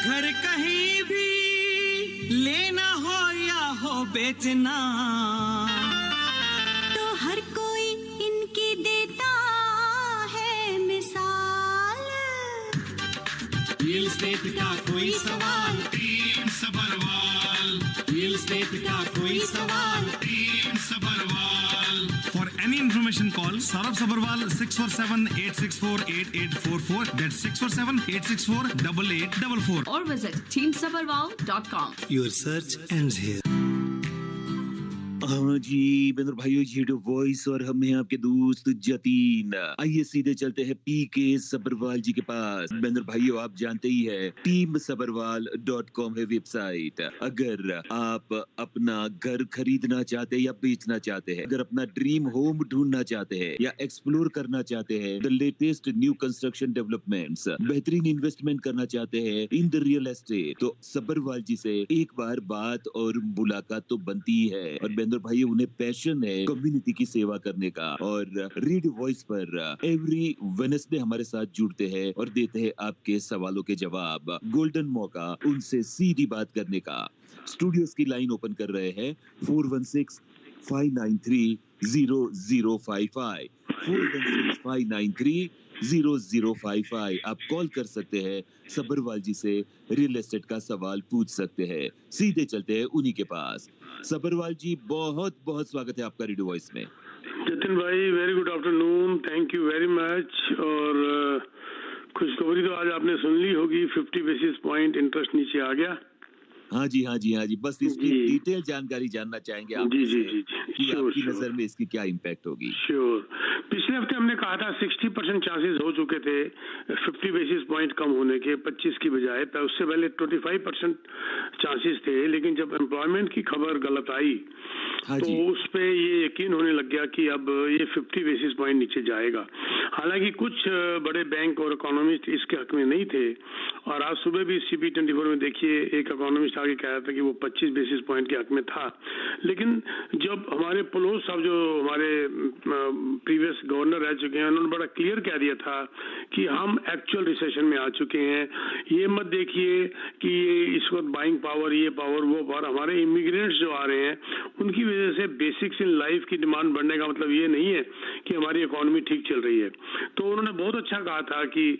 घर कहीं भी लेना हो या हो बेचना, तो हर कोई इनकी देता है मिसाल। रियल एस्टेट का कोई सवाल, टीम सबरवाल। रियल एस्टेट का कोई सवाल, team Sabharwal. For any information, call Saurabh Sabharwal 647-864-8844. That's 647-864-8844. Or visit teamsabharwal.com. your search ends here. हाँ जी बेंद्र भाइयों, रेडियो वॉइस और हम हैं आपके दोस्त जतीन। आइए सीधे चलते हैं पीके सबरवाल जी के पास। बेंद्र भाइयों, आप जानते ही है teamsabharwal.com है वेबसाइट। अगर आप अपना घर खरीदना चाहते हैं या बेचना चाहते हैं, अगर अपना ड्रीम होम ढूंढना चाहते हैं या एक्सप्लोर करना चाहते हैं the latest new construction developments, बेहतरीन इन्वेस्टमेंट करना चाहते हैं इन द रियल एस्टेट, तो सबरवाल जी से एक बार बात और मुलाकात तो बनती है। और बेंद्र भाई, उन्हें पैशन है कम्युनिटी की सेवा करने का, और रेडियो वॉइस पर एवरी वेडनेसडे हमारे साथ जुड़ते हैं और देते हैं आपके सवालों के जवाब। गोल्डन मौका उनसे सीधी बात करने का। स्टूडियोज की लाइन ओपन कर रहे हैं 416-593-0055 416-593-0055। आप कॉल कर सकते हैं, सबरवाल जी से रियल एस्टेट का सवाल पूछ सकते हैं। सीधे चलते हैं उन्हीं के पास। सबरवाल जी, बहुत बहुत स्वागत है आपका रेडियो वॉइस में। जतिन भाई, very good afternoon, thank you very much. और खुशखबरी तो आज आपने सुन ली होगी, 50 बेसिस पॉइंट इंटरेस्ट नीचे आ गया। हाँ जी, हाँ जी, हाँ जी, बस इसकी डिटेल जानकारी जानना चाहेंगे आप जी जी जी कि आपकी नजर में इसकी क्या इम्पैक्ट होगी। श्योर। पिछले हफ्ते हमने कहा था 60% चांसेस हो चुके थे 50 बेसिस पॉइंट कम होने के, 25 की बजाय। उससे पहले 25% चांसेस थे, लेकिन जब एम्प्लॉयमेंट की खबर गलत आई तो उस पे ये यकीन होने लग गया कि अब ये 50 बेसिस पॉइंट नीचे जाएगा। हालांकि कुछ बड़े बैंक और इकोनॉमिस्ट इसके हक में नहीं थे, और आज सुबह भी CP24 में देखिए एक इकोनॉमिस्ट आगे कह रहा था कि वो 25 बेसिस पॉइंट के हक में था। लेकिन जब हमारे पलोस साहब, जो हमारे प्रीवियस गवर्नर रह चुके हैं, उन्होंने बड़ा क्लियर कह दिया था कि हम एक्चुअल रिसेशन में आ चुके हैं। ये मत देखिए कि इस वक्त बाइंग पावर, ये पावर, वो पावर, हमारे इमिग्रेंट्स जो आ रहे हैं उनकी वजह से बेसिक्स इन लाइफ की डिमांड बढ़ने का मतलब ये नहीं है कि हमारी इकोनॉमी ठीक चल रही है। तो उन्होंने बहुत अच्छा कहा था कि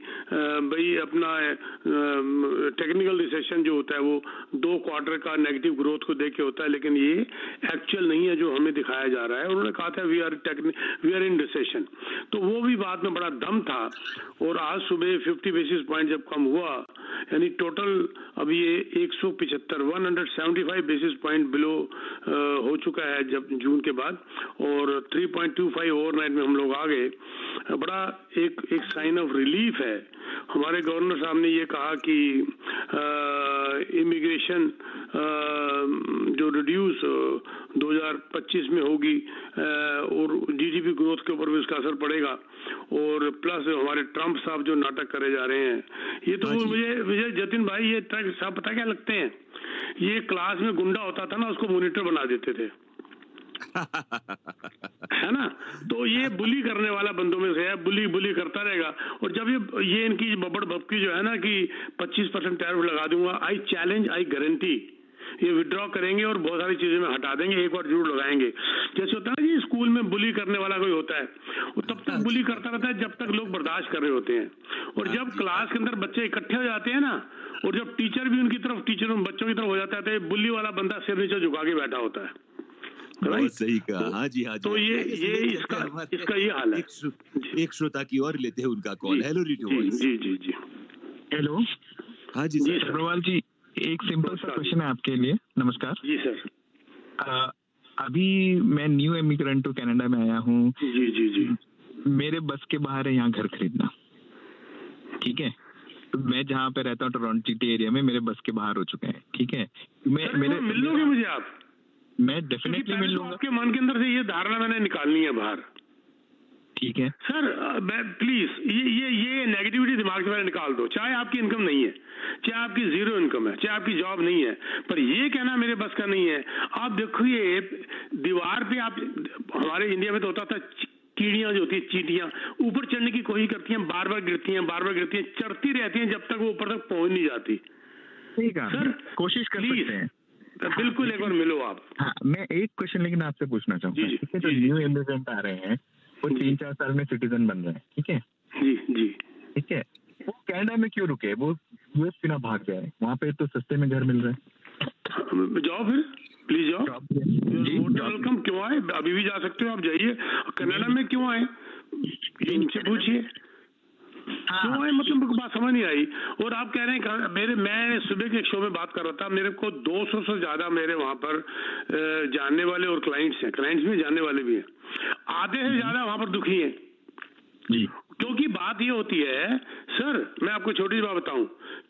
भाई अपना टेक्निकल रिसेशन जो होता है वो 2 क्वार्टर का नेगेटिव ग्रोथ को देख के होता है, लेकिन ये एक्चुअल नहीं है जो हमें दिखाया जा रहा है। उन्होंने कहा था वी आर इन रिसेशन, तो वो भी बात में बड़ा दम था। और आज सुबह 50 बेसिस पॉइंट जब कम हुआ, यानी टोटल अब ये 175 बेसिस पॉइंट बिलो हो चुका है जब जून के बाद, और 3.25 ओवरनाइट में हम लोग आ गए। बड़ा एक साइन ऑफ रिलीफ है। हमारे गवर्नर साहब ने ये कहा कि इमिग्रेशन जो रिड्यूस 2025 में होगी और GDP ग्रोथ के ऊपर भी उसका असर पड़ेगा, और प्लस हमारे ट्रम्प साहब जो नाटक करे जा रहे हैं, ये तो मुझे जतिन भाई ये साहब पता क्या लगते हैं, ये क्लास में गुंडा होता था ना, उसको मॉनिटर बना देते थे है ना। तो ये बुली करने वाला बंदों में से है, बुली करता रहेगा। और जब ये इनकी बबड़ बबकी जो है ना कि 25% टैरिफ लगा दूंगा, आई चैलेंज, आई गारंटी ये विड्रॉ करेंगे और बहुत सारी चीजें में हटा देंगे, एक बार जरूर लगाएंगे। जैसे होता है ना कि स्कूल में बुली करने वाला कोई होता है, वो तब तक बुली करता रहता है जब तक लोग बर्दाश्त कर रहे होते हैं। और जब क्लास के अंदर बच्चे इकट्ठे हो जाते हैं ना, और जब टीचर भी उनकी तरफ, टीचर बच्चों की तरफ हो जाता है, तो ये बुली वाला बंदा सिर नीचे झुका के बैठा होता है। बहुत सही कहा। हाँ जी, हाँ जी। तो ये इसका ये हाल है। एक श्रोता की और लेते हैं उनका कॉल। Hello radio voice. जी जी जी, हेलो। हाँ जी सर। सबरवाल जी, एक सिंपल सा क्वेश्चन है आपके लिए। नमस्कार जी सर। अभी मैं न्यू इमिग्रेंट टू कनाडा में आया हूँ। जी जी जी। मेरे बस के बाहर है यहाँ घर खरीदना, ठीक है। तो मैं जहाँ पे रहता हूँ टोरंटो GT एरिया में, मेरे बस के बाहर हो चुके हैं, ठीक है। मिल लोगे मुझे आप? मैं डेफिनेटली मिल लूंगा। आपके मन के अंदर से ये धारणा मैंने निकालनी है बाहर, ठीक है सर। मैं प्लीज ये नेगेटिविटी दिमाग से निकाल दो। चाहे आपकी इनकम नहीं है, चाहे आपकी जीरो इनकम है, चाहे आपकी जॉब नहीं है, पर ये कहना मेरे बस का नहीं है। आप देखो ये दीवार पे, आप हमारे इंडिया में तो होता था कीड़ियां जो होती है, चींटियां ऊपर चढ़ने की कोशिश करती हैं, बार बार गिरती हैं, चढ़ती रहती हैं जब तक वो ऊपर तक पहुंच नहीं जाती। ठीक है सर, कोशिश कर please, सकते हैं। बिल्कुल एक बार मिलो आप। हाँ, मैं एक क्वेश्चन लेकिन आपसे पूछना चाहूंगा, जी, ठीक है? जो जी, न्यू इमिग्रेंट आ रहे हैं वो 3-4 साल में सिटीजन बन रहे हैं, ठीक है? जी जी। ठीक है, वो कनाडा में क्यों रुके? वो यूएस क्यों ना भाग जाए? वहाँ पे तो सस्ते में घर मिल रहे हैं। जाओ फिर, प्लीज जाओ, जी, वेलकम। क्यों आए? अभी भी जा सकते हो, आप जाइए। कनाडा में क्यों आए ये उनसे पूछिए, क्यों आए? मतलब मेरे को बात समझ नहीं आई। और आप कह रहे हैं मैं सुबह के एक शो में बात कर रहा था, मेरे को 200 से ज्यादा मेरे वहाँ पर जानने वाले और क्लाइंट्स हैं, क्लाइंट्स में जानने वाले भी हैं। आधे से ज्यादा वहाँ पर दुखी हैं जी। क्योंकि बात ये होती है सर, मैं आपको छोटी सी बात बताऊं,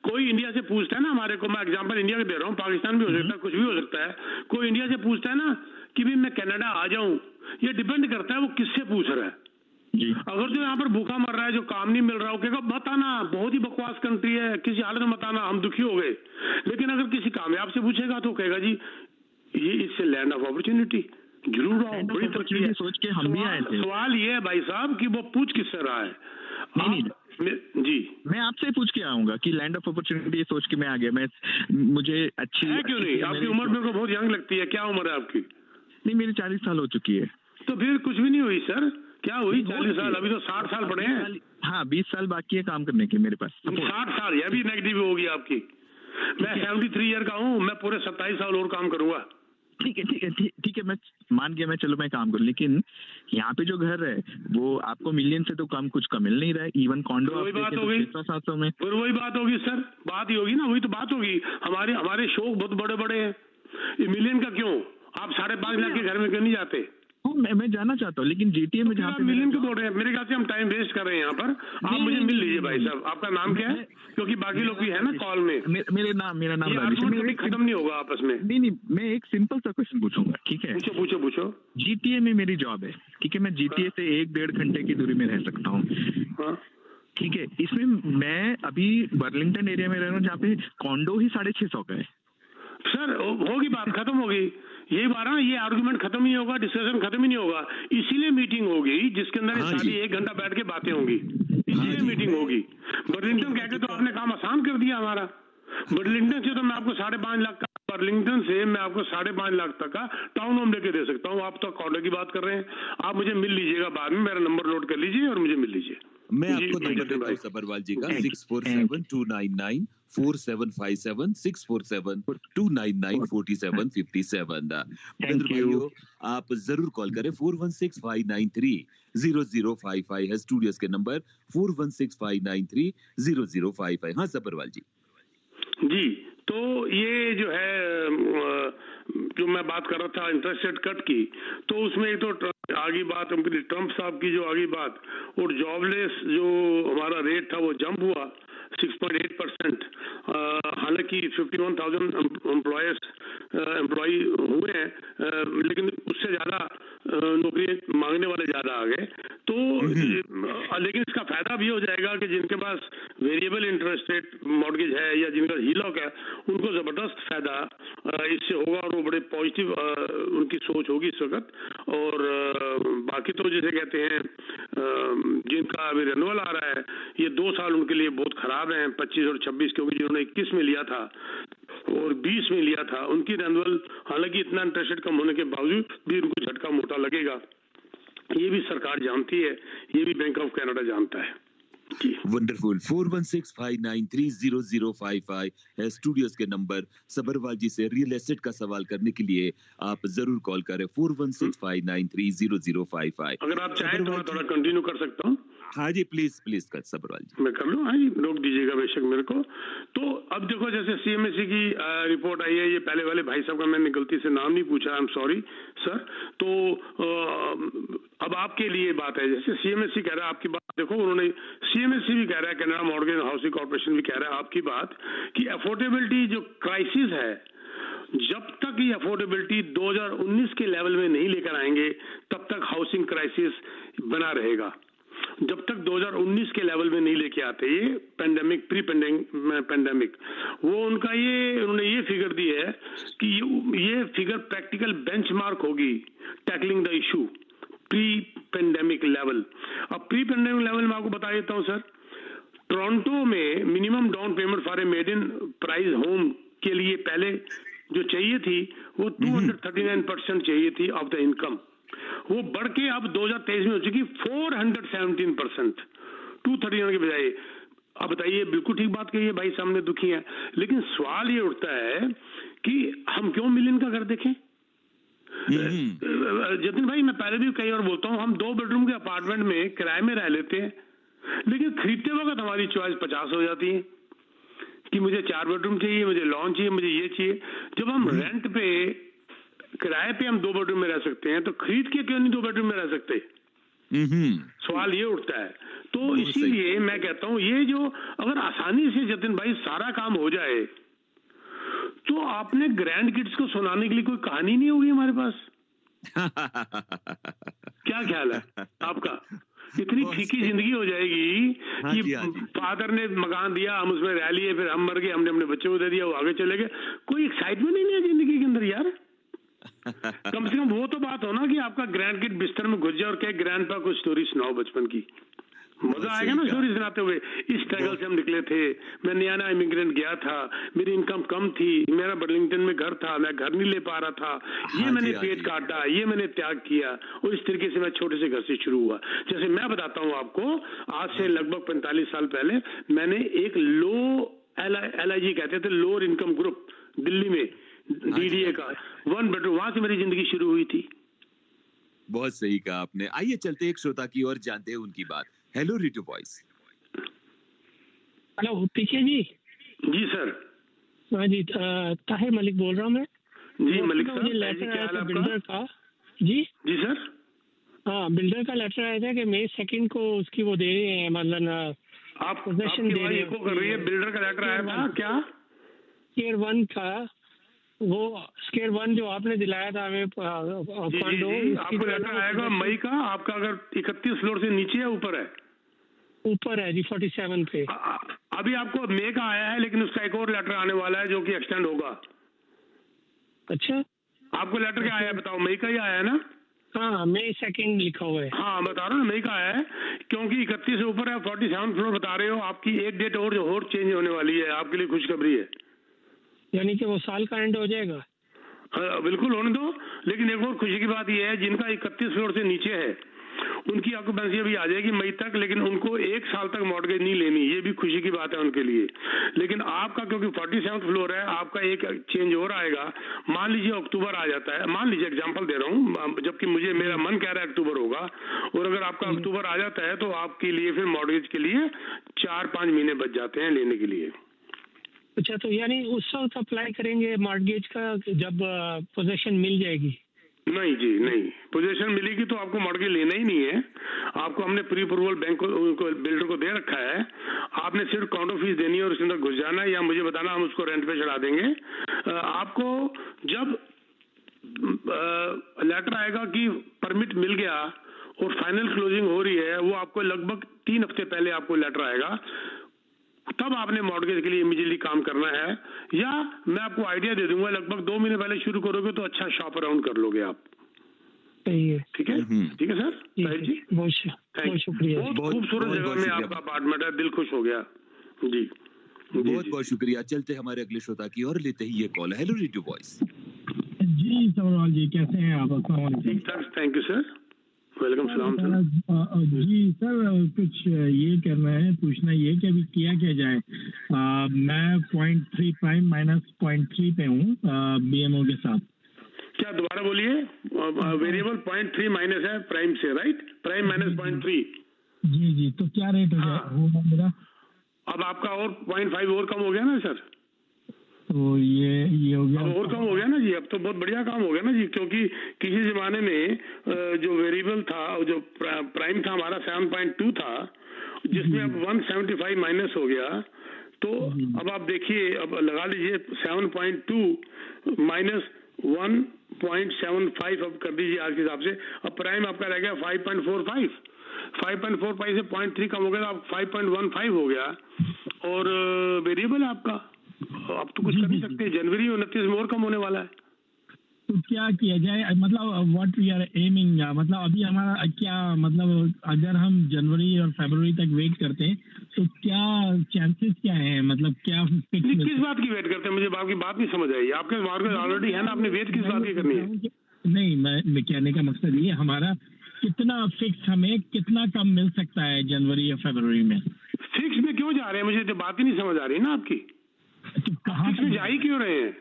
कोई इंडिया से पूछता है ना हमारे को, मैं एग्जांपल इंडिया का दे रहा हूँ, पाकिस्तान भी हो सकता है, कुछ भी हो सकता है, कोई इंडिया से पूछता है ना कि भाई मैं कनाडा आ जाऊं, ये डिपेंड करता है वो किससे पूछ रहा है जी। अगर जो यहाँ पर भूखा मर रहा है, जो काम नहीं मिल रहा हो, कहेगा बताना बहुत ही बकवास कंट्री है, किसी हालत में बताना, हम दुखी हो गए। लेकिन अगर किसी कामयाब से पूछेगा तो कहेगा जी ये इससे लैंड ऑफ अपॉर्चुनिटी, जरूर आओ, बड़ी तरक्की है। सोच के हम भी आए थे। सवाल ये है भाई साहब कि वो पूछ किससे रहा है? जी, मैं आपसे पूछ के आऊंगा कि लैंड ऑफ अपॉर्चुनिटी सोच के मैं आ गया। मुझे अच्छी है क्यों नहीं? आपकी उम्र मेरे को बहुत यंग लगती है, क्या उम्र है आपकी? नहीं, मेरी 40 साल हो चुकी है। तो फिर कुछ भी नहीं हुई सर, क्या हुई? 40 साल, अभी तो 60 साल पड़े हैं। हाँ, 20 साल बाकी है काम करने के मेरे पास। 60 साल, यह भी नेगेटिव होगी आपकी। मैं 73 ईयर का हूँ, मैं पूरे 27 साल और काम करूंगा। ठीक है, मैं मान गया, चलो मैं काम करूँ, लेकिन यहाँ पे जो घर है वो आपको मिलियन से तो कम कुछ का मिल नहीं रहा है। इवन कॉन्डो वही बात होगी, 700 में, फिर वही बात होगी सर, बात ही होगी ना, वही तो बात होगी। हमारे शौक बहुत बड़े बड़े हैं, ये मिलियन का क्यों? आप 5.5 लाख के घर में क्यों नहीं जाते? मैं जाना चाहता हूँ, लेकिन जीटीए में जहाँ पे मिलियन को दौड़ रहे हैं, मेरे ख्याल से हम टाइम वेस्ट कर रहे हैं यहाँ पर। आप मुझे मिल लीजिए भाई साहब। आपका नाम क्या है? क्योंकि बाकी लोग भी है ना कॉल में। मेरा नाम राजेश है। कभी खत्म नहीं होगा आपस में। नहीं, मैं एक सिंपल सा क्वेश्चन पूछूंगा, ठीक है? पूछो। जीटीए में मेरी जॉब है, ठीक है? मैं जीटीए से 1-1.5 घंटे की दूरी में रह सकता हूँ, ठीक है? इसमें मैं अभी बर्लिंगटन एरिया में रह रहा हूँ, जहाँ पे कॉन्डो ही 650 का है। सर होगी बात, खत्म होगी। यही बात है ना, ये आर्गुमेंट खत्म ही होगा, डिस्कशन खत्म ही नहीं होगा। इसीलिए मीटिंग होगी जिसके अंदर सारी 1 घंटा बैठ के बातें होंगी, इसीलिए मीटिंग होगी। बर्लिंगटन कहकर तो आपने काम आसान कर दिया हमारा। बर्लिंगटन से तो मैं आपको 5.5 लाख का, बर्लिंगटन से मैं आपको 5.5 लाख तक का टाउन होम लेके दे सकता हूँ। आप तो कॉर्डर की बात कर रहे हैं। आप मुझे मिल लीजिएगा बाद में, मेरा नंबर नोट कर लीजिए और मुझे मिल लीजिए। मैं आपको नंबर देता हूँ सब्बरवाल जी का, 6472994757, 6472994757। भाइयों आप जरूर कॉल करें, 4165930055 है स्टूडियोज के नंबर, 4165930055। हाँ सब्बरवाल जी। तो ये जो है, जो मैं बात कर रहा था इंटरेस्ट रेट कट की, तो उसमें तो आगे बात ट्रम्प साहब की जो आगे बात, और जॉबलेस जो हमारा रेट था वो जंप हुआ 6.8%। हालांकि 51,000 एम्प्लॉय हुए हैं, लेकिन उससे ज्यादा नौकरी मांगने वाले ज्यादा आ गए। तो लेकिन इसका फायदा भी हो जाएगा कि जिनके पास वेरिएबल इंटरेस्ट रेट मॉर्गेज है या जिनका हीलॉक है, उनको जबरदस्त फायदा इससे होगा और वो बड़े पॉजिटिव उनकी सोच होगी इस वक्त। और बाकी तो जैसे कहते हैं जिनका अभी रेन्युअल आ रहा है, ये 2 साल उनके लिए बहुत खराब हैं, 25 और 26, क्योंकि जिन्होंने 21 में लिया था और 20 में लिया था, उनकी रेन्युअल हालांकि इतना इंटरेस्ट रेट कम होने के बावजूद भी उनको झटका मोटा लगेगा। ये भी सरकार जानती है, ये भी बैंक ऑफ कनाडा जानता है। वंडरफुल। 4165930055 है स्टूडियोज के नंबर। सब्बरवाल जी से रियल एस्टेट का सवाल करने के लिए आप जरूर कॉल करें, 4165930055। अगर आप चाहें तो मैं थोड़ा कंटिन्यू कर सकता हूँ। हाँ जी, प्लीज कर सब्बरवाल जी। मैं कर लूँ? हाँ जी, रोक दीजिएगा बेशक मेरे को। तो अब देखो, जैसे सीएमएससी की रिपोर्ट आई है, ये पहले वाले भाई साहब का मैंने गलती से नाम नहीं पूछा, आई एम सॉरी सर। तो अब आपके लिए बात है, जैसे सीएमएससी कह रहा है, आपकी बात देखो, उन्होंने सीएमएससी भी कह रहा है, कनाडा मॉर्गेज हाउसिंग कॉर्पोरेशन भी कह रहा है आपकी बात, कि अफोर्डेबिलिटी जो क्राइसिस है, जब तक ये अफोर्डेबिलिटी 2019 के लेवल में नहीं लेकर आएंगे तब तक हाउसिंग क्राइसिस बना रहेगा। जब तक 2019 के लेवल में नहीं लेके आते ये प्री पेंडेमिक, वो उनका उन्होंने ये फिगर दी है कि ये फिगर प्रैक्टिकल बेंचमार्क होगी tackling the issue pre pandemic level. अब प्री पेंडेमिक लेवल में आपको बता देता हूं सर, टोरंटो में minimum down payment for a made in price home के लिए पहले जो चाहिए थी वो 239% चाहिए थी ऑफ द इनकम, वो बढ़ के अब 2023 में हो चुकी 417%, 239 के बजाय। अब बताइए, बिल्कुल ठीक बात कही है भाई, सामने दुखी है, लेकिन सवाल ये उठता है कि हम क्यों मिलियन का घर देखें? जतिन भाई, मैं पहले भी कई बार बोलता हूँ, हम 2 बेडरूम के अपार्टमेंट में किराए में रह लेते हैं, लेकिन खरीदते वक्त हमारी चॉइस 50 हो जाती है कि मुझे 4 बेडरूम चाहिए, मुझे लॉन चाहिए, मुझे ये चाहिए। जब हम रेंट पे, किराए पे हम 2 बेडरूम में रह सकते हैं, तो खरीद के क्यों नहीं 2 बेडरूम में रह सकते? सवाल ये उठता है। तो इसीलिए मैं कहता हूँ, ये जो अगर आसानी से जतिन भाई सारा काम हो जाए, तो आपने ग्रैंड किड्स को सुनाने के लिए कोई कहानी नहीं होगी हमारे पास। क्या ख्याल है आपका? इतनी फीकी जिंदगी हो जाएगी कि फादर ने मकान दिया, हम उसमें रह लिए, फिर हम मर गए, हमने अपने बच्चे को दे दिया, वो आगे चले गए, कोई एक्साइटमेंट ही नहीं है जिंदगी के अंदर यार। कम से कम वो तो बात हो ना कि आपका ग्रैंड किड बिस्तर में घुस जाए और कहे ग्रैंड पा कुछ स्टोरी सुनाओ बचपन की। मजा आएगा ना स्टोरी सुनाते हुए, इस स्ट्रगल से हम निकले थे, मैं नया इमिग्रेंट गया था, मेरी इनकम कम थी, मेरा बर्लिंगटन में घर था, मैं घर नहीं ले पा रहा था, ये मैंने पेट काटा, ये मैंने त्याग किया, और इस तरीके से मैं छोटे से घर से शुरू हुआ। जैसे मैं बताता हूँ आपको, आज से लगभग 45 साल पहले मैंने एक LIG कहते थे, लोअर इनकम ग्रुप, दिल्ली में DDA का 1 बेडरूम, वहां से मेरी जिंदगी शुरू हुई थी। बहुत सही कहा आपने। आइए चलते एक श्रोता की और जानते हैं उनकी बात। Hello radio voice. हेलो पीके जी। जी सर। हाँ जी, ताहिर मलिक बोल रहा हूँ मैं। जी मलिक साहब, मुझे लेटर आया था बिल्डर का। जी जी सर। हाँ, बिल्डर का लेटर आया था कि May 2 को उसकी वो दे रहे हैं, मतलब आप पोजीशन दे रहे हैं। कर रही है, बिल्डर का लेटर आया था क्या? स्क्वायर 1 का, वो स्क्वायर 1 जो आपने दिलाया था हमें कॉन्डो, आपको लेटर आएगा मई का। आपका अगर 31 फ्लोर से नीचे है, ऊपर है? ऊपर है जी, 47 पे। अभी आपको मई का आया है, लेकिन उसका एक और लेटर आने वाला है जो कि एक्सटेंड होगा। अच्छा, आपको लेटर क्या आया बताओ? मई का ही आया है ना? हाँ, May 2 लिखा हुआ है। हाँ, बता रहा हूँ मई का आया है, क्योंकि 31 से ऊपर है, 47 फ्लोर बता रहे हो। आपकी एक डेट और चेंज होने वाली है, आपके लिए खुशखबरी है। यानी कि वो साल का एंड हो जाएगा? बिल्कुल होने दो, लेकिन एक और खुशी की बात यह है, जिनका 31 फ्लोर से नीचे है उनकी ऑक्यूपेंसी अभी आ जाएगी मई तक, लेकिन उनको 1 साल तक मॉर्गेज नहीं लेनी, ये भी खुशी की बात है उनके लिए। लेकिन आपका क्योंकि 47 फ्लोर है, आपका एक चेंज और आएगा। मान लीजिए अक्टूबर आ जाता है, मान लीजिए एग्जांपल दे रहा हूँ, जबकि मुझे मेरा मन कह रहा है अक्टूबर होगा, और अगर आपका अक्टूबर आ जाता है तो आपके लिए फिर मॉर्गेज के लिए 4-5 महीने बच जाते हैं लेने के लिए। अच्छा, तो यानी उस वक्त अप्लाई करेंगे मॉर्गेज का जब पोजीशन मिल जाएगी? नहीं जी, नहीं, पोजीशन मिलेगी तो आपको मॉर्गेज लेना ही नहीं है। आपको हमने प्री अप्रूवल बैंक को बिल्डर को दे रखा है, आपने सिर्फ काउंटर फीस देनी है और उसके अंदर घुस जाना है, या मुझे बताना, हम उसको रेंट पे चढ़ा देंगे। आपको जब लेटर आएगा कि परमिट मिल गया और फाइनल क्लोजिंग हो रही है, वो आपको लगभग 3 हफ्ते पहले आपको लेटर आएगा, तब आपने मॉर्गेज के लिए इमीडिएटली काम करना है। या मैं आपको आइडिया दे दूंगा, लगभग 2 महीने पहले शुरू करोगे तो अच्छा शॉप अराउंड कर लोगे आप। सही है, ठीक है, ठीक है सर। जी, बहुत शुक्रिया। बहुत खूबसूरत जगह में आपका अपार्टमेंट है, दिल खुश हो गया जी। बहुत बहुत शुक्रिया। चलते हमारे अगले श्रोता की और लेते ही ये कॉल। Hello radio voice. जी सवाल जी, कैसे हैं आप? ठीक ठाक, थैंक यू सर, वेलकम सलाम सर। जी सर, कुछ ये करना है, पूछना ये कि अभी किया क्या जाए। मैं 0.3 प्राइम -0.3 पे हूँ BMO के साथ। क्या दोबारा बोलिए? वेरिएबल 0.3 माइनस है प्राइम से, राइट? प्राइम -0.3। जी जी, तो क्या रेट हो जाए मेरा? अब आपका और 0.5 और कम हो गया ना सर? तो ये हो गया, अब और कम हो गया ना जी, अब तो बहुत बढ़िया काम हो गया ना जी, क्योंकि किसी जमाने में जो वेरिएबल था, जो प्राइम था हमारा 7.2 था, जिसमें अब 175 माइनस हो गया। तो अब आप देखिए, अब लगा लीजिए 7.2 माइनस 1.75 अब कर दीजिए आज के हिसाब से। अब प्राइम आपका रह गया 5.45, 5.45 से 0.3 कम हो गया, अब 5.15 हो गया। और वेरिएबल आपका अब तो कुछ कर नहीं सकते, जनवरी 29 में और कम होने वाला है। तो क्या किया जाए, मतलब व्हाट वी आर एमिंग, मतलब अभी हमारा क्या, मतलब अगर हम जनवरी और फरवरी तक वेट करते हैं तो क्या चांसेस क्या है, मतलब क्या किस बात की वेट करते हैं? मुझे आपकी बात नहीं समझ आई। आपके मार्केट ऑलरेडी है ना, आपने वेट किस बात की करनी है? नहीं, मैं कहने का मकसद ये, हमारा कितना फिक्स, हमें कितना कम मिल सकता है जनवरी या फरवरी में? फिक्स में क्यों जा रहे हैं? मुझे तो बात ही नहीं समझ आ रही ना आपकी। तो कहाँ फिक्स में जा ही क्यों रहे हैं?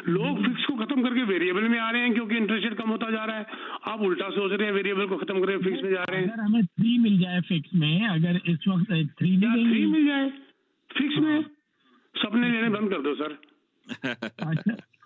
लोग फिक्स को खत्म करके वेरिएबल में आ रहे हैं क्योंकि इंटरेस्ट रेट कम होता जा रहा है। आप उल्टा सोच रहे हैं, वेरिएबल को खत्म करके फिक्स में जा रहे हैं। अगर हमें 3 मिल जाए फिक्स में, अगर इस वक्त 3 मिल जाए फिक्स में, सपने लेने बंद कर दो सर।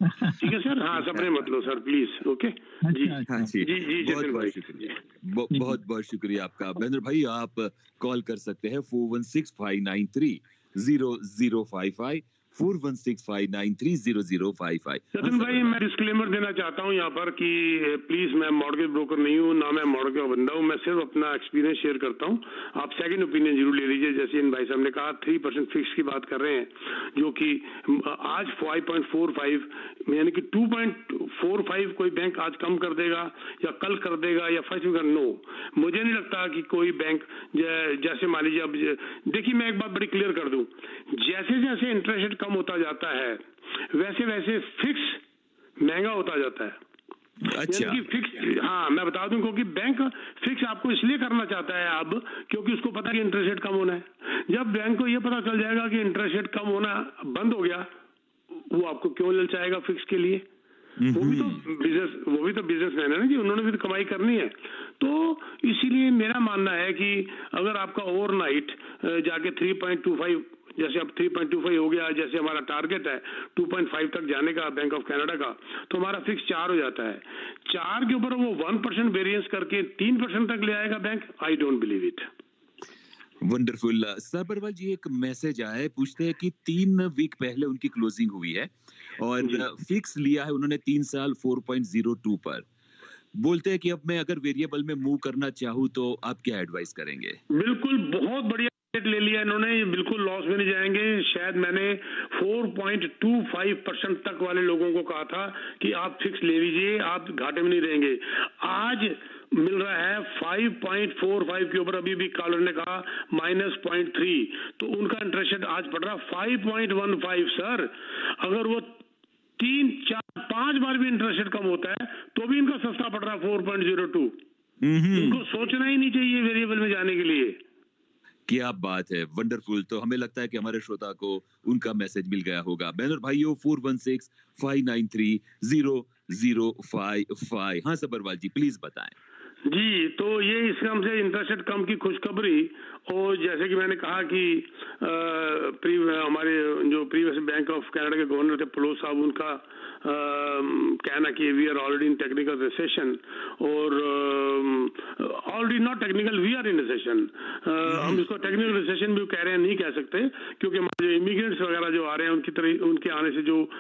ठीक है सर, हाँ सपने मत लो सर प्लीज। ओके जी, हाँ जी, जी बहुत बहुत शुक्रिया, बहुत बहुत शुक्रिया आपका महेंद्र भाई। आप कॉल कर सकते हैं 4165930055 4165930055। सचिन भाई, मैं डिस्क्लेमर देना चाहता हूं यहाँ पर कि प्लीज मैं मॉर्गेज ब्रोकर नहीं हूँ, ना मैं मॉर्गेज का बंदा हूँ। मैं सिर्फ अपना एक्सपीरियंस शेयर करता हूँ। आप सेकंड ओपिनियन जरूर ले लीजिए। जैसे इन भाई साहब ने कहा 3% फिक्स की बात कर रहे हैं, जो कि आज 5.45 यानी कि 2.45 कोई बैंक आज कम कर देगा या कल कर देगा या फर्स्ट वीक। नो, मुझे नहीं लगता कि कोई बैंक, जैसे मान लीजिए, अब देखिए मैं एक बात बड़ी क्लियर कर दूं, जैसे जैसे इंटरेस्ट रेट कम होता जाता है वैसे वैसे फिक्स महंगा होता जाता है। अच्छा, कि फिक्स, हाँ मैं बता दूं, क्योंकि बैंक फिक्स आपको इसलिए करना चाहता है अब क्योंकि उसको पता है कि इंटरेस्ट रेट कम होना है। जब बैंक को ये पता चल जाएगा कि इंटरेस्ट रेट कम होना बंद हो गया, वो आपको क्यों ललचाएगा फिक्स के लिए? वो भी तो बिजनेसमैन है ना जी, उन्होंने भी तो कमाई करनी है। तो इसीलिए मेरा मानना है कि अगर आपका ओवरनाइट जाके 3.25, जैसे अब 3.25 हो गया, जैसे हमारा टारगेट है 2.5 तक जाने का बैंक ऑफ कनाडा का, तो हमारा फिक्स 4 हो जाता है। 4 के ऊपर वो 1% वेरिएंस करके 3% तक ले आएगा bank. I don't believe it. Wonderful. Sir Barwal ji, एक मैसेज आया है, पूछते हैं कि 3 वीक पहले उनकी क्लोजिंग हुई है और फिक्स लिया है उन्होंने 3 साल 4.02 पर। बोलते हैं कि अब मैं अगर वेरिएबल में मूव करना चाहूँ तो आप क्या एडवाइस करेंगे? बिल्कुल, बहुत बढ़िया ले लिया इन्होंने, बिल्कुल लॉस में नहीं जाएंगे। शायद मैंने 4.25% तक वाले लोगों को कहा था कि आप फिक्स ले लीजिए, आप घाटे में नहीं रहेंगे। आज मिल रहा है 5.45 के ऊपर। अभी भी कॉलर ने कहा -0.3, तो उनका इंटरेस्ट रेट आज पड़ रहा 5.15 सर। अगर वो 3, 4, 5 बार भी इंटरेस्ट रेट कम होता है तो भी इनका सस्ता पड़ रहा है 4.02। उनको सोचना ही नहीं चाहिए वेरिएबल में जाने के लिए। क्या बात है, वंडरफुल। तो हमें लगता है कि हमारे श्रोता को उनका मैसेज मिल गया होगा। बैनर भाइयों 4165930055। हाँ सबरवाल जी, प्लीज बताएं। जी, तो ये इस काम से इंटरेस्ट रेट कम की खुशखबरी, और जैसे कि मैंने कहा कि हमारे जो प्रीवियस बैंक ऑफ कनाडा के गवर्नर थे पलोस साहब, उनका कहना कि we are already in technical recession, और already not technical, we are in recession. हम इसको टेक्निकल रिसेशन भी कह रहे हैं, नहीं कह सकते, क्योंकि हमारे इमिग्रेंट्स वगैरह जो आ रहे हैं उनके आने से जो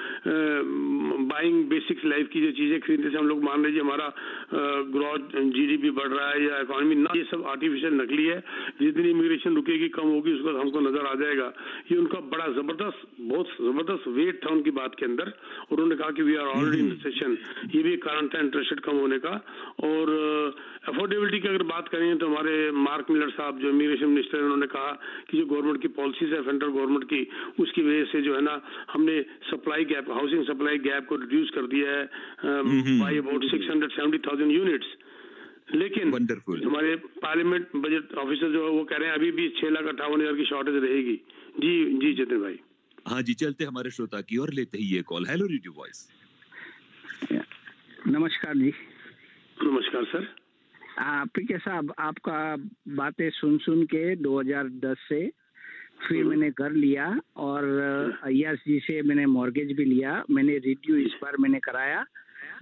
बाइंग बेसिक्स लाइफ की जो चीजें खरीदने से हम लोग मान लीजिए हमारा ग्रोथ जीडीपी बढ़ रहा है या इकोनॉमी ना, ये सब आर्टिफिशियल नकली है। जितनी इमिग्रेशन रुकेगी कम होगी, उसका हमको नजर आ जाएगा। ये उनका बड़ा जबरदस्त, बहुत जबरदस्त वेट था उनकी बात के अंदर, और उन्होंने कहा कि we are already in recession. ये भी एक कारण था इंटरेस्ट रेट कम होने का। और अफोर्डेबिलिटी की अगर बात करें तो हमारे मार्क मिलर साहब जो इमिग्रेशन मिनिस्टर, उन्होंने कहा कि जो गवर्नमेंट की पॉलिसीज है फेडरल गवर्नमेंट की, उसकी वजह से जो है ना, हमने supply gap, housing supply gap को रिड्यूस कर दिया है बाय अबाउट 670,000 यूनिट्स। लेकिन हमारे पार्लियामेंट बजट ऑफिसर जो है वो कह रहे हैं अभी भी 6,58,000 की शॉर्टेज रहेगी। जी जी जितेंद्र भाई। हाँ जी, चलते हमारे श्रोता की और लेते ही ये कॉल। Hello radio voice. नमस्कार जी। नमस्कार सर। पीके साहब, आपका बातें सुन के 2010 से फिर मैंने घर लिया और IRC से मैंने मॉर्गेज भी लिया। मैंने रिव्यू इस बार मैंने कराया,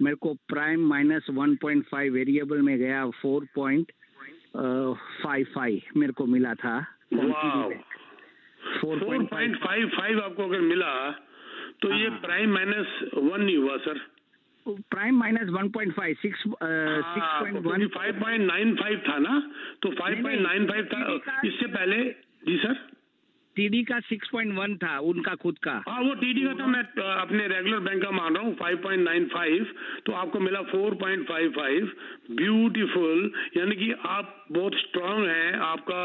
मेरे को प्राइम -1.5 वेरिएबल में गया 4.55 मेरे को मिला था। 4.55 आपको अगर मिला तो ये प्राइम -1 नहीं हुआ सर, प्राइम -1.5 6.1 5.95 था ना, तो 5.95 था इससे पहले। जी सर, टीडी का 6.1 था उनका खुद का। हाँ वो टीडी का था, मैं अपने रेगुलर बैंक का मान रहा हूँ 5.95, तो आपको मिला 4.55। ब्यूटीफुल, यानी कि आप बहुत स्ट्रांग हैं, आपका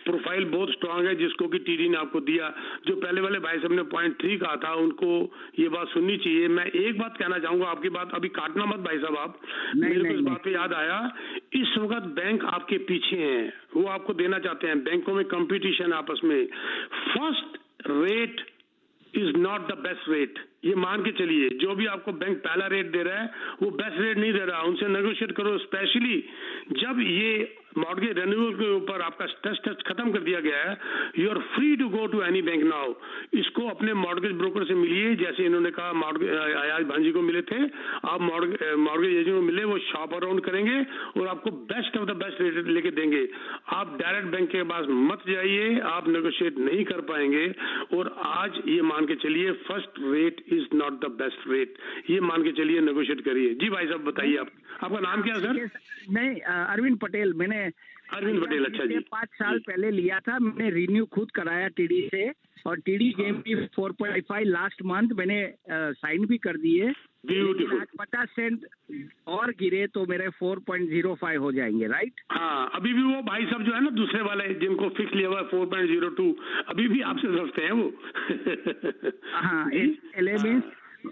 प्रोफाइल बहुत स्ट्रांग है, जिसको कि टीडी ने आपको दिया। जो पहले वाले भाई साहब ने 0.3 कहा था, उनको ये बात सुननी चाहिए। मैं एक बात कहना चाहूंगा, आपकी बात अभी काटना मत भाई साहब आप, मेरे को इस बात पे याद आया, इस वक्त बैंक आपके पीछे हैं, वो आपको देना चाहते हैं। बैंकों में कंपटीशन आपस में, first rate is not the best rate, ये मान के चलिए। जो भी आपको बैंक पहला रेट दे रहा है वो बेस्ट रेट नहीं दे रहा, उनसे नेगोशिएट करो। स्पेशली जब ये मॉर्गेज रेन्यूअल के ऊपर आपका टेस्ट खत्म कर दिया गया है, you are free to go to any bank now. इसको अपने मॉर्गेज ब्रोकर से मिलिए, जैसे इन्होंने कहा अयाज भांजी को मिले थे, आप मॉर्गेज एजेंट को मिले, वो शॉप अराउंड करेंगे और आपको best of the best rate लेके देंगे। आप डायरेक्ट बैंक के पास मत जाइए, आप नेगोशिएट नहीं कर पाएंगे। और आज ये मान के चलिए first rate is not the best rate, ये मान के चलिए, नेगोशिएट करिए। जी भाई साहब बताइए, आपका नाम क्या है सर? नहीं, अरविंद पटेल। मैंने अरविंद पटेल, अच्छा जी। 5 साल पहले लिया था, मैंने रिन्यू खुद कराया टीडी से, और टीडी गेम की 4.5 लास्ट मंथ मैंने साइन भी कर दिए। ब्यूटीफुल। 50 सेंट और गिरे तो मेरे 4.05 हो जाएंगे, राइट? हाँ, अभी भी वो भाई साहब जो है ना दूसरे वाले, जिनको फिक्स लिया हुआ है 4.02, अभी भी आपसे सस्ते हैं वो। हाँ, 11।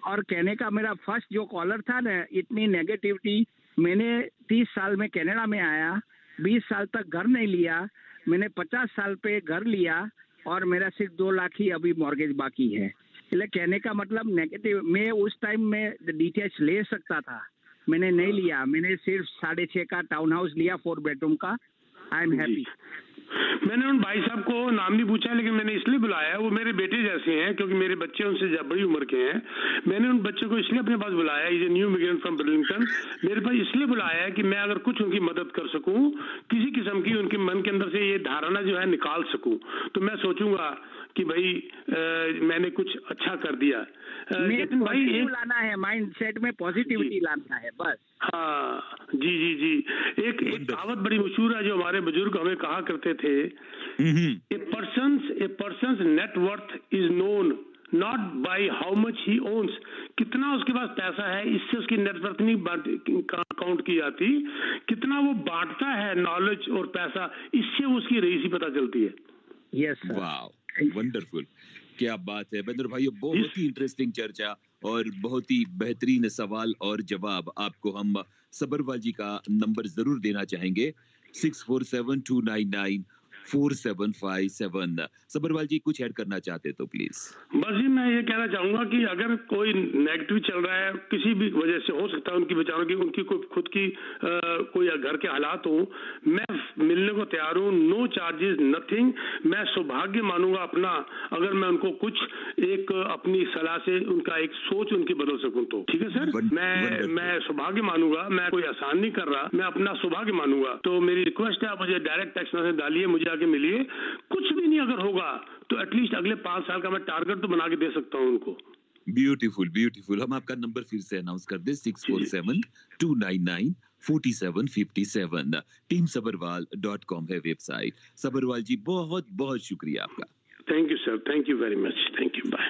और कहने का मेरा फर्स्ट जो कॉलर था ना, इतनी नेगेटिविटी, मैंने 30 साल में कनाडा में आया, 20 साल तक घर नहीं लिया, मैंने 50 साल पे घर लिया और मेरा सिर्फ 2 लाख ही अभी मॉर्गेज बाकी है। इसलिए कहने का मतलब नेगेटिव, मैं उस टाइम में डीटीएच ले सकता था, मैंने नहीं लिया। मैंने सिर्फ 6.5 का टाउन हाउस लिया 4 बेडरूम का। I am happy. मैंने उन भाई साहब को नाम नहीं पूछा, लेकिन मैंने इसलिए बुलाया, वो मेरे बेटे जैसे हैं, क्योंकि मेरे बच्चे उनसे बड़ी उम्र के हैं। मैंने उन बच्चों को इसलिए अपने पास बुलाया, is a new immigrant from Burlington, मेरे पास इसलिए बुलाया है कि मैं अगर कुछ उनकी मदद कर सकूं, किसी किस्म की उनके मन के अंदर से ये धारणा जो है निकाल सकूं, तो मैं सोचूंगा कि भाई मैंने कुछ अच्छा कर दिया। लेकिन भाई एक लाना है, माइंड सेट में पॉजिटिविटी लाना है, बस। हाँ जी जी जी। एक कहावत बड़ी मशहूर है जो हमारे बुजुर्ग हमें कहा करते थे, a person's net worth is known not by how much he owns. कितना उसके पास पैसा है, इससे उसकी नेटवर्थ नहीं काउंट की जाती, कितना वो बांटता है नॉलेज और पैसा, इससे उसकी रईसी पता चलती है। Yes sir. वाओ, वंडरफुल, क्या बात है बेंद्र भाई, बहुत ही इंटरेस्टिंग चर्चा और बहुत ही बेहतरीन सवाल और जवाब। आपको हम सबरवाल जी का नंबर जरूर देना चाहेंगे, 647299 4757। सबरवाल जी कुछ ऐड करना चाहते तो प्लीज। बस जी मैं ये कहना चाहूंगा कि अगर कोई नेगेटिव चल रहा है किसी भी वजह से, हो सकता है उनकी बेचारों की उनकी कोई खुद की कोई घर के हालात हो, मैं मिलने को तैयार हूँ, नो चार्जेस नथिंग। मैं सौभाग्य मानूंगा अपना अगर मैं उनको कुछ एक अपनी सलाह से उनका एक सोच उनकी बदल सकूं तो। ठीक है सर, मैं सौभाग्य मानूंगा, मैं कोई आसान नहीं कर रहा, मैं अपना सौभाग्य मानूंगा। तो मेरी रिक्वेस्ट है, आप मुझे डायरेक्ट टेक्स्ट मैसेज डालिए, मुझे आके मिलिए। कुछ भी नहीं अगर होगा तो एटलीस्ट अगले 5 साल का मैं टारगेट तो बना के दे सकता हूँ उनको। Beautiful beautiful. हम आपका नंबर फिर से अनाउंस कर दे, 647299 4757। teamsabarwal.com है वेबसाइट। सबरवाल जी बहुत बहुत शुक्रिया आपका। Thank you sir, thank you very much, thank you, bye.